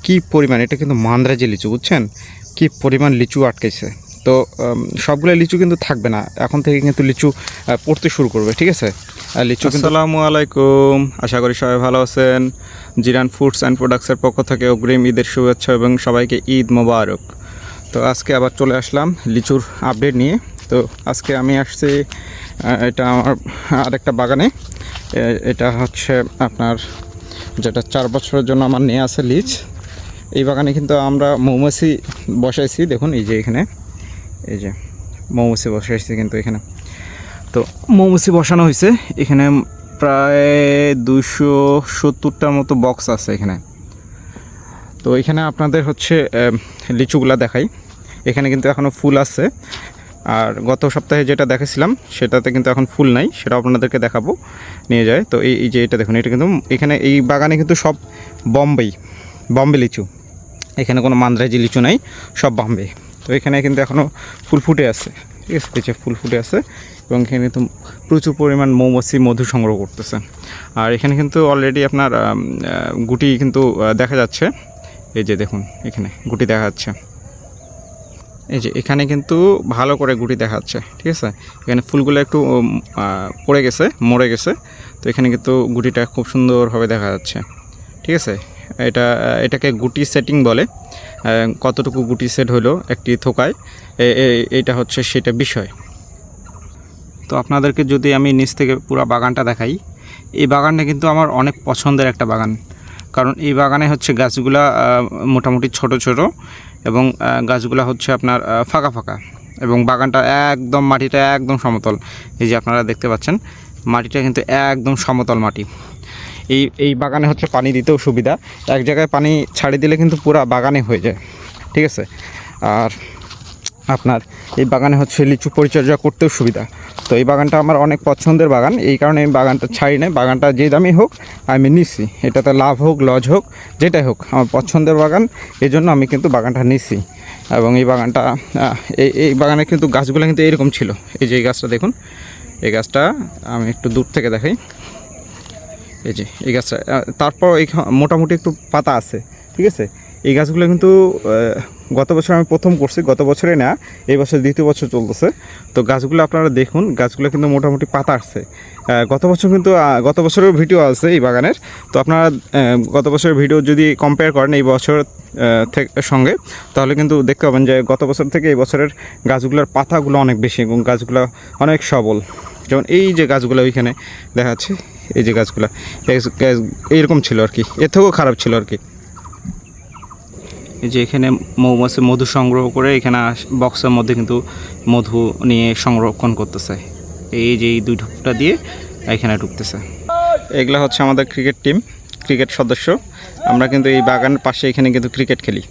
কি পরিমাণ, এটা কিন্তু মান্দ্রাজি লিচু, বুঝছেন কি পরিমাণ লিচু আটকেছে। তো সবগুলো লিচু কিন্তু থাকবে না, এখন থেকে কিন্তু লিচু পড়তে শুরু করবে, ঠিক আছে। লিচু। আসসালামু আলাইকুম, আশা করি সবাই ভালো আছেন। জিরান ফুডস অ্যান্ড প্রোডাক্টসের পক্ষ থেকে অগ্রিম ঈদের শুভেচ্ছা এবং সবাইকে ঈদ মোবারক। তো আজকে আবার চলে আসলাম লিচুর আপডেট নিয়ে। তো আজকে আমি আসছি এটা আমার আরেকটা বাগানে। এটা হচ্ছে আপনার যেটা 4 বছরের জন্য আমার নিয়ে আসে লিচ। এই বাগানে কিন্তু আমরা মৌমাছি বসাইছি, দেখুন এই যে এখানে, এই যে মৌমাছি বসাইছি কিন্তু এখানে। তো মৌমাছি বসানো হয়েছে এখানে, প্রায় 270টার মতো বক্স আছে এখানে। তো এখানে আপনাদের হচ্ছে লিচুগুলা দেখাই। এখানে কিন্তু এখনও ফুল আছে, আর গত সপ্তাহে যেটা দেখেছিলাম সেটাতে কিন্তু এখন ফুল নাই, সেটা আপনাদেরকে দেখাবো নিয়ে যায়। তো এই যে এটা দেখুন, এটা কিন্তু এখানে এই বাগানে কিন্তু সব বম্বে লিচু, এখানে কোনো মান্দ্রাজি লিচু নাই, সব বম্বে। তো এখানে কিন্তু এখনও ফুল ফুটে আছে, ঠিক আছে, পিছিয়ে ফুল ফুটে আছে এবং এখানে কিন্তু প্রচুর পরিমাণ মৌমাছি মধু সংগ্রহ করতেছে। আর এখানে কিন্তু অলরেডি আপনার গুটি কিন্তু দেখা যাচ্ছে, এই যে দেখুন এখানে গুটি দেখা যাচ্ছে, এই যে এখানে কিন্তু ভালো করে গুটি দেখা যাচ্ছে, ঠিক আছে। এখানে ফুলগুলো একটু পড়ে গেছে, মরে গেছে, তো এখানে কিন্তু গুটিটা খুব সুন্দরভাবে দেখা যাচ্ছে, ঠিক আছে। এটাকে গুটি সেটিং বলে। কতটুকু গুটি সেট হলো একটি থোকায়, এইটা হচ্ছে সেটা বিষয়। তো আপনাদেরকে যদি আমি নিচ থেকে পুরো বাগানটা দেখাই, এই বাগানটা কিন্তু আমার অনেক পছন্দের একটা বাগান, কারণ এই বাগানে হচ্ছে গাছগুলা মোটামুটি ছোট ছোট এবং গাছগুলা হচ্ছে আপনার ফাঁকা ফাঁকা, এবং বাগানটা একদম মাটিটা একদম সমতল। এই যে আপনারা দেখতে পাচ্ছেন মাটিটা কিন্তু একদম সমতল মাটি। এই বাগানে হচ্ছে পানি দিতেও সুবিধা, এক জায়গায় পানি ছাড়ি দিলে কিন্তু পুরো বাগানে হয়ে যায়, ঠিক আছে। আর আপনার এই বাগানে হচ্ছে লিচু পরিচর্যা করতেও সুবিধা। তো এই বাগানটা আমার অনেক পছন্দের বাগান, এই কারণে এই বাগানটা ছাড়ি নাই। বাগানটা যে দামই হোক আমি নিছি, এটাতে লাভ হোক লস হোক যেটাই হোক, আমার পছন্দের বাগান, এই জন্য আমি কিন্তু বাগানটা নিছি। এবং এই বাগানটা এই বাগানে কিন্তু গাছগুলো কিন্তু এরকম ছিল। এই যে এই গাছটা দেখুন, এই গাছটা আমি একটু দূর থেকে দেখাই, এই যে এই গাছটা, তারপর এই মোটামুটি একটু পাতা আছে, ঠিক আছে। এই গাছগুলো কিন্তু গত বছর আমি প্রথম করছি, গত বছরে না, এই বছর দ্বিতীয় বছর চলতেছে। তো গাছগুলো আপনারা দেখুন, গাছগুলো কিন্তু মোটামুটি পাতা আসছে। গত বছর কিন্তু গত বছরের ভিডিও আছে এই বাগানের। তো আপনারা গত বছরের ভিডিও যদি কম্পেয়ার করেন এই বছর সঙ্গে, তাহলে কিন্তু দেখতে পাবেন যে গত বছর থেকে এই বছরের গাছগুলোর পাতাগুলো অনেক বেশি এবং গাছগুলো অনেক সবল। যেমন এই যে গাছগুলো ওইখানে দেখা যাচ্ছে, এই যে গাছগুলো এইরকম ছিল আর কি, এর থেকেও খারাপ ছিল আর কি। এই যে এখানে মৌমাছি মধু সংগ্রহ করে এখানে বক্সের মধ্যে কিন্তু মধু নিয়ে সংরক্ষণ করতেছে। এই যে এই 2 ঢোকটা দিয়ে এখানে ঢুকতেছে। এগুলা হচ্ছে আমাদের ক্রিকেট টিম, ক্রিকেট সদস্য। আমরা কিন্তু এই বাগানের পাশে এখানে কিন্তু ক্রিকেট খেলি।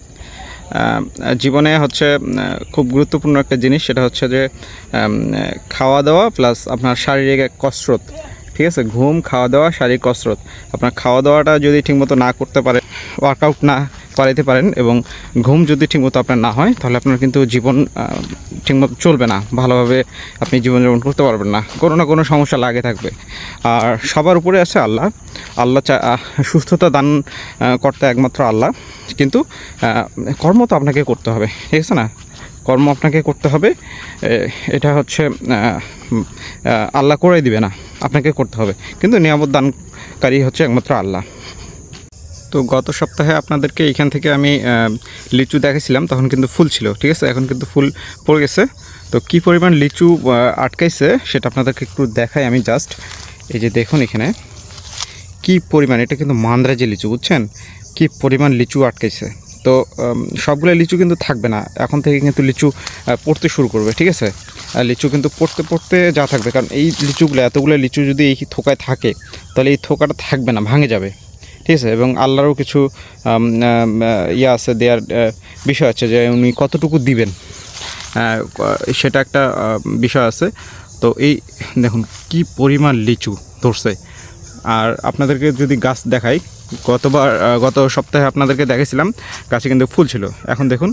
জীবনে হচ্ছে খুব গুরুত্বপূর্ণ একটা জিনিস, সেটা হচ্ছে যে খাওয়া দাওয়া প্লাস আপনার শারীরিক এক কসরত, ঠিক আছে। ঘুম, খাওয়া দাওয়া, শারীরিক কসরত। আপনার খাওয়া দাওয়াটা যদি ঠিকমতো না করতে পারে, ওয়ার্কআউট না করাইতে পারেন, এবং ঘুম যদি ঠিকমতো আপনার না হয়, তাহলে আপনার কিন্তু জীবন ঠিকমতো চলবে না, ভালোভাবে আপনি জীবনযাপন করতে পারবেন না, কোনো না কোনো সমস্যা লাগে থাকবে। আর সবার উপরে আছে আল্লাহ। আল্লাহ সুস্থতা দান করতে একমাত্র আল্লাহ, কিন্তু কর্ম তো আপনাকে করতে হবে, ঠিক আছে না। কর্ম আপনাকে করতে হবে, এটা হচ্ছে আল্লাহ করে দিবে না, আপনাকে করতে হবে, কিন্তু নিয়ামত দানকারী হচ্ছে একমাত্র আল্লাহ। তো গত সপ্তাহে আপনাদেরকে এইখান থেকে আমি লিচু দেখেছিলাম, তখন কিন্তু ফুল ছিল, ঠিক আছে। এখন কিন্তু ফুল পড়ে গেছে। তো কী পরিমাণ লিচু আটকাইছে সেটা আপনাদেরকে একটু দেখাই আমি জাস্ট। এই যে দেখুন এখানে কি পরিমাণ, এটা কিন্তু মান্দ্রাজি লিচু, বুঝছেন কি পরিমাণ লিচু আটকাইছে। তো সবগুলো লিচু কিন্তু থাকবে না, এখন থেকে কিন্তু লিচু পড়তে শুরু করবে, ঠিক আছে। লিচু কিন্তু পড়তে পড়তে যা থাকবে, কারণ এই লিচুগুলো, এতগুলো লিচু যদি এই থোকায় থাকে, তাহলে এই থোকাটা থাকবে না, ভাঙে যাবে, ঠিক আছে। এবং আল্লাহরও কিছু ইয়ে আছে, দেওয়ার বিষয় আছে, যে উনি কতটুকু দিবেন, সেটা একটা বিষয় আছে। তো এই দেখুন কি পরিমাণ লিচু ধরছে। আর আপনাদেরকে যদি গাছ দেখাই, গত সপ্তাহে আপনাদেরকে দেখেছিলাম গাছে কিন্তু ফুল ছিল। এখন দেখুন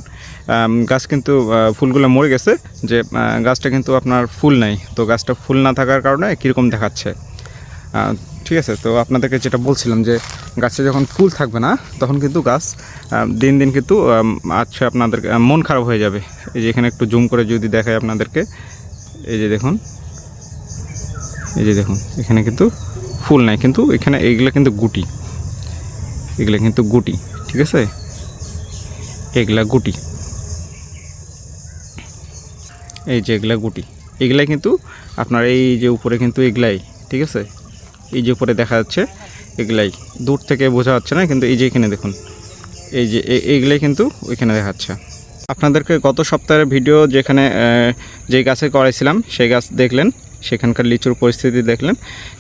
গাছ কিন্তু ফুলগুলো মরে গেছে, যে গাছটা কিন্তু আপনার ফুল নাই। তো গাছটা ফুল না থাকার কারণে কীরকম দেখাচ্ছে। ঠিক আছে। তো আপনাদেরকে যেটা বলছিলাম যে গাছে যখন ফুল থাকবে না তখন কিন্তু গাছ দিন দিন কিন্তু আচ্ছা আপনাদের মন খারাপ হয়ে যাবে। এই যে এখানে একটু জুম করে যদি দেখায় আপনাদেরকে, এই যে দেখুন, এই যে দেখুন এখানে কিন্তু ফুল নাই, কিন্তু এখানে এইগুলো কিন্তু গুটি, এগুলো কিন্তু গুটি, ঠিক আছে, এগুলা গুটি, এই যে এগুলা গুটি, এগুলাই কিন্তু আপনার এই যে উপরে কিন্তু এগুলাই, ঠিক আছে, এই যে উপরে দেখা যাচ্ছে এগুলাই, দূর থেকে বোঝা যাচ্ছে না কিন্তু এই যে এখানে দেখুন, এই যে এইগুলাই কিন্তু ওইখানে দেখাচ্ছে। আপনাদেরকে গত সপ্তাহের ভিডিও যেখানে যে গাছে করাইছিলাম সেই গাছ দেখলেন, সেখানকার লিচুর পরিস্থিতি দেখলেন,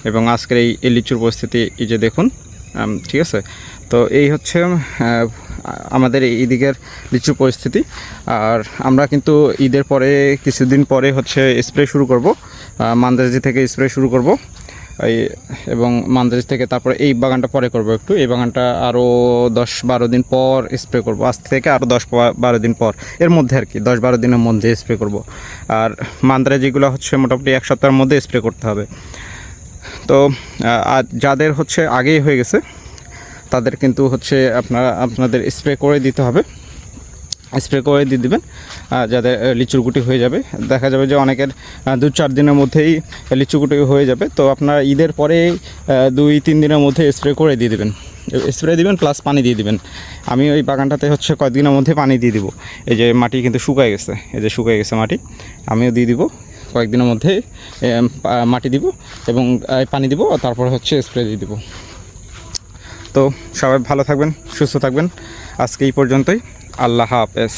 এবং আজকের এই লিচুর পরিস্থিতি এই যে দেখুন, ঠিক আছে। তো এই হচ্ছে আমাদের এই দিকের লিচুর পরিস্থিতি। আর আমরা কিন্তু ঈদের পরে কিছুদিন পরে হচ্ছে স্প্রে শুরু করব, মান্দাজি থেকে স্প্রে শুরু করব, এবং মান্দাজি থেকে তারপরে এই বাগানটা পরে করব একটু, এই বাগানটা আরও 10-12 দিন পর স্প্রে করব, আজ থেকে আরও 10-12 দিন পর, এর মধ্যে আর কি 10-12 দিনের মধ্যে স্প্রে করব। আর মান্দাজিগুলো হচ্ছে মোটামুটি 1 সপ্তাহের মধ্যে স্প্রে করতে হবে। তো যাদের হচ্ছে আগেই হয়ে গেছে তাদের কিন্তু হচ্ছে আপনাদের স্প্রে করে দিতে হবে, স্প্রে করে দিয়ে দেবেন, যাদের লিচুর গুটি হয়ে যাবে। দেখা যাবে যে অনেকের 2-4 দিনের মধ্যেই লিচু গুটি হয়ে যাবে। তো আপনারা ঈদের পরে 2-3 দিনের মধ্যে স্প্রে করে দিয়ে দেবেন, স্প্রে দিবেন প্লাস পানি দিয়ে দিবেন। আমি ওই বাগানটাতে হচ্ছে কয়েকদিনের মধ্যে পানি দিয়ে দিব। এই যে মাটি কিন্তু শুকায় গেছে, এই যে শুকায় গেছে মাটি, আমিও দিয়ে দিব কয়েকদিনের মধ্যে, মাটি দিব এবং পানি দিব, তারপর হচ্ছে স্প্রে দিয়ে দিব। তো সবাই ভালো থাকবেন, সুস্থ থাকবেন, আজকে এই পর্যন্তই, আল্লাহ হাফেজ।